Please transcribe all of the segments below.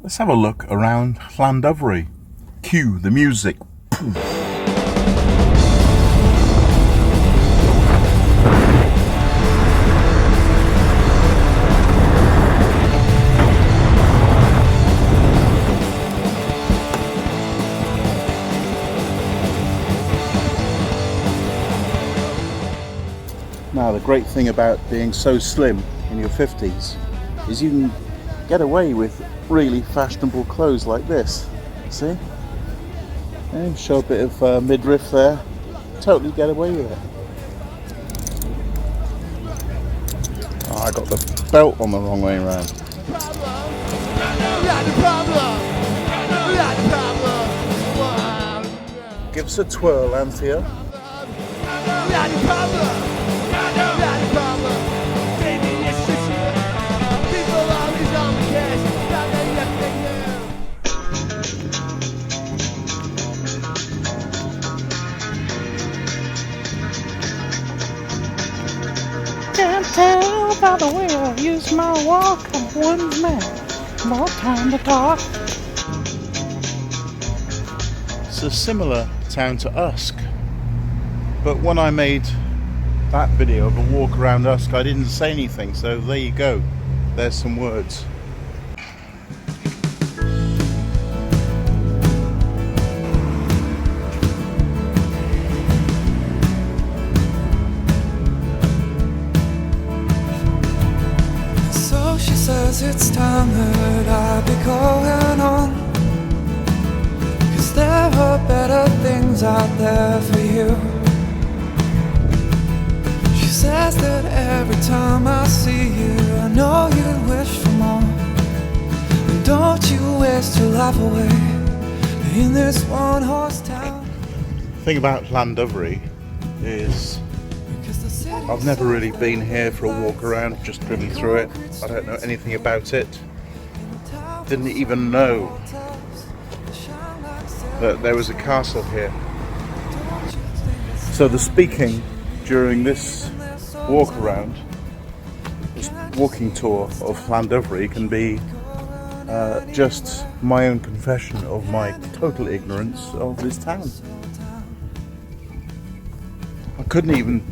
Let's have a look around Llandovery. Cue the music. Now, the great thing about being so slim in your 50s is you can get away with really fashionable clothes like this. See? And show a bit of midriff there. Totally get away with it. Oh, I got the belt on the wrong way around. Give us a twirl, Anthea. Can't tell by the way I use my walk. I'm one man, no time to talk. It's a similar town to Usk, but when I made that video of a walk around Usk, I didn't say anything, so there you go. There's some words. So she says it's time that I be going on, 'cause there are better things out there for you. She says that every time I see you, I know you wish for more. And don't you waste your life away in this one horse town. The thing about Llandovery is I've never really been here for a walk around, just driven through it. I don't know anything about it. Didn't even know that there was a castle here. So the speaking during this walk around, this walking tour of Llandovery, can be just my own confession of my total ignorance of this town. I couldn't even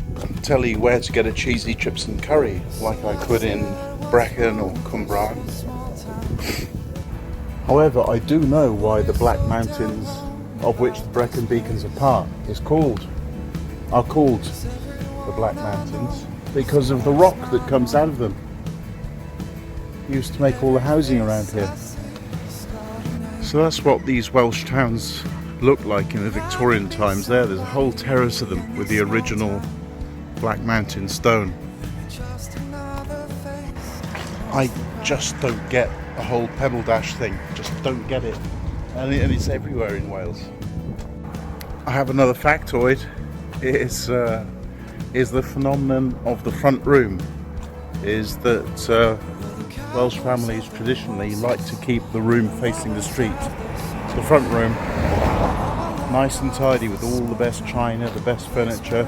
tell you where to get a cheesy chips and curry like I could in Brecon or Cwmbran. However, I do know why the Black Mountains, of which the Brecon Beacon's a part, are called the Black Mountains, because of the rock that comes out of them. Used to make all the housing around here. So that's what these Welsh towns looked like in the Victorian times. There's a whole terrace of them with the original Black Mountain stone. I just don't get the whole Pebble Dash thing. Just don't get it. And it's everywhere in Wales. I have another factoid. Is the phenomenon of the front room. Is that Welsh families traditionally like to keep the room facing the street. The front room, nice and tidy with all the best china, the best furniture.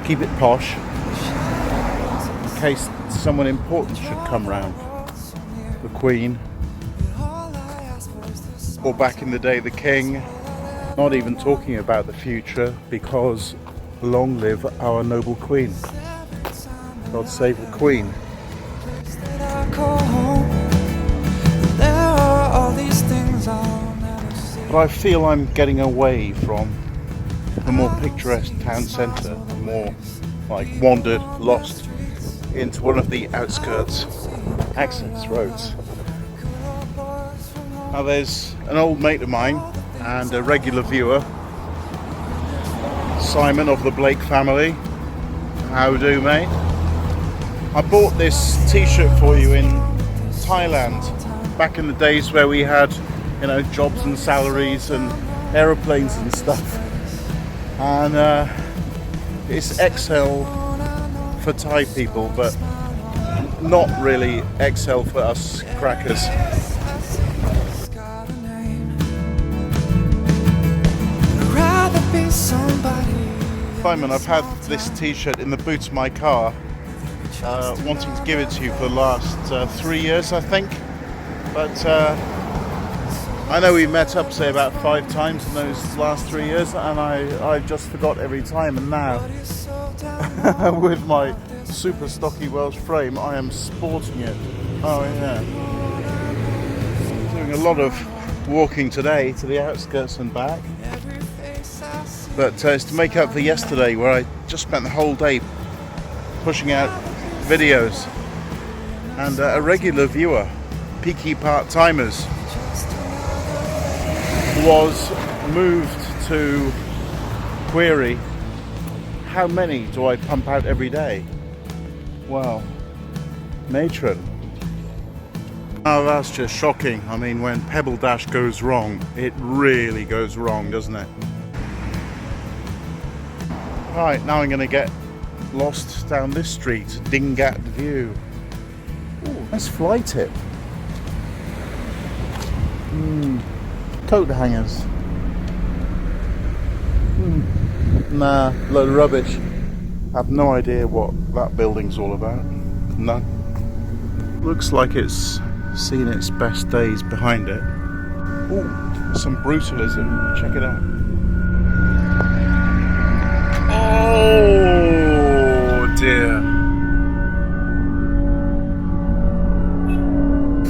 Keep it posh in case someone important should come round. The Queen, or back in the day the King. Not even talking about the future, because long live our noble Queen. God save the Queen. But I feel I'm getting away from the more picturesque town centre, more like wandered, lost into one of the outskirts, access roads. Now there's an old mate of mine and a regular viewer, Simon of the Blake family. How do, mate? I bought this t-shirt for you in Thailand, back in the days where we had, you know, jobs and salaries and aeroplanes and stuff. And it's XL for Thai people, but not really XL for us crackers. Simon, I've had this t-shirt in the boot of my car, wanting to give it to you for the last 3 years, I think. But I know we met up, say, about 5 times in those last 3 years, and I just forgot every time. And now, with my super stocky Welsh frame, I am sporting it. Oh yeah. Doing a lot of walking today to the outskirts and back. But it's to make up for yesterday, where I just spent the whole day pushing out videos. And a regular viewer, Peaky Part-Timers, was moved to query, how many do I pump out every day? Well, matron. Oh, that's just shocking. I mean, when Pebble Dash goes wrong, it really goes wrong, doesn't it? Right, now I'm going to get lost down this street, Dingat View. Ooh, nice fly tip. Coat hangers. Nah, load of rubbish. I've no idea what that building's all about. None. Looks like it's seen its best days behind it. Ooh, some brutalism. Check it out. Oh dear.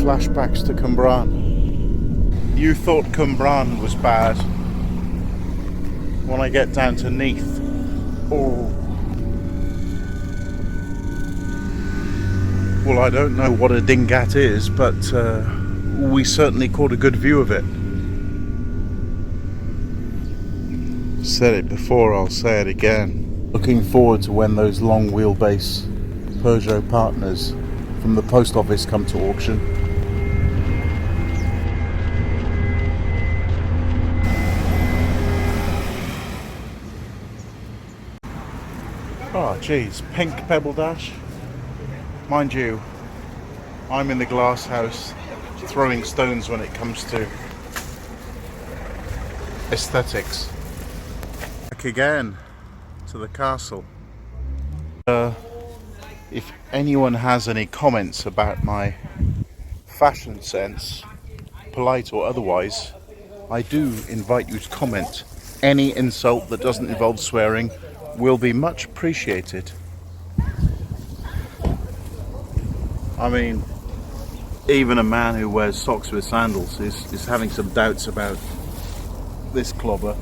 Flashbacks to Cwmbran. You thought Cwmbran was bad. When I get down to Neath, oh. Well, I don't know what a dingat is, but we certainly caught a good view of it. Said it before, I'll say it again. Looking forward to when those long wheelbase Peugeot partners from the post office come to auction. Oh geez, pink Pebble Dash. Mind you, I'm in the glass house throwing stones when it comes to aesthetics. Back again to the castle. If anyone has any comments about my fashion sense, polite or otherwise, I do invite you to comment. Any insult that doesn't involve swearing will be much appreciated. I mean, even a man who wears socks with sandals is having some doubts about this clobber.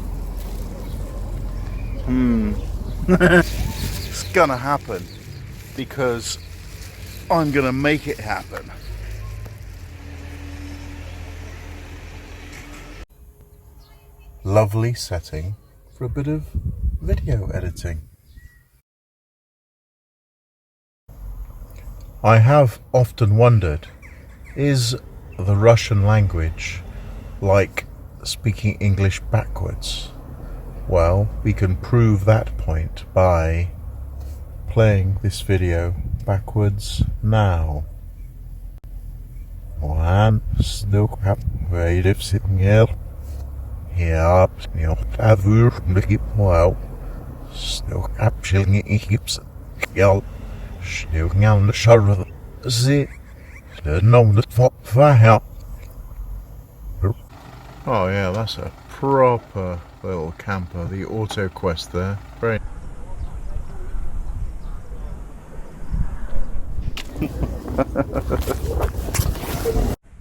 It's gonna happen, because I'm gonna make it happen. Lovely setting for a bit of video editing. I have often wondered, is the Russian language like speaking English backwards? Well, we can prove that point by playing this video backwards now. One snook up where you sitting here. Here, you have well, snook up chilling in heaps. Yell, snook on the shoulder. See, the nom the top fire. Oh, yeah, that's a proper little camper, the Auto Quest there. Great.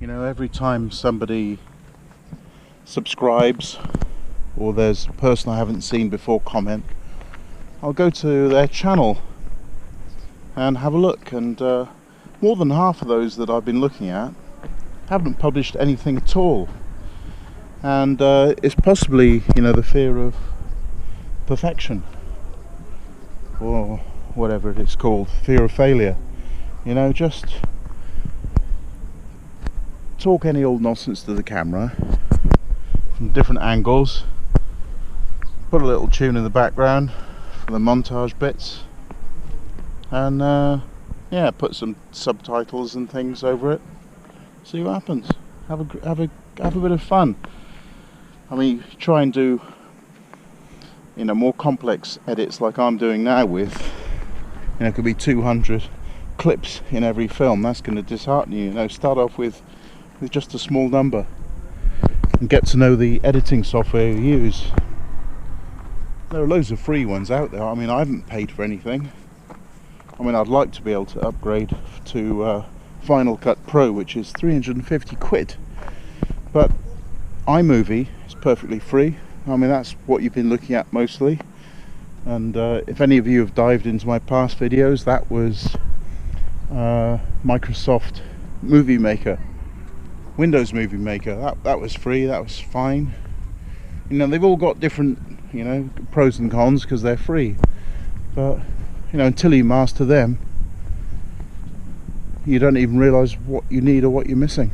You know, every time somebody subscribes or there's a person I haven't seen before comment, I'll go to their channel and have a look, and more than half of those that I've been looking at haven't published anything at all. And it's possibly, you know, the fear of perfection, or whatever it's called, fear of failure. You know, just talk any old nonsense to the camera from different angles, put a little tune in the background for the montage bits, and yeah, put some subtitles and things over it. See what happens. Have a bit of fun. I mean, try and do, you know, more complex edits like I'm doing now with, you know, it could be 200 clips in every film. That's going to dishearten you. You know, start off with with just a small number and get to know the editing software you use. There are loads of free ones out there. I mean, I haven't paid for anything. I mean, I'd like to be able to upgrade to Final Cut Pro, which is 350 quid. But iMovie is perfectly free. I mean, that's what you've been looking at mostly. And if any of you have dived into my past videos, that was Microsoft Movie Maker, Windows Movie Maker. That was free. That was fine. You know, they've all got different, you know, pros and cons because they're free. But you know, until you master them, you don't even realise what you need or what you're missing.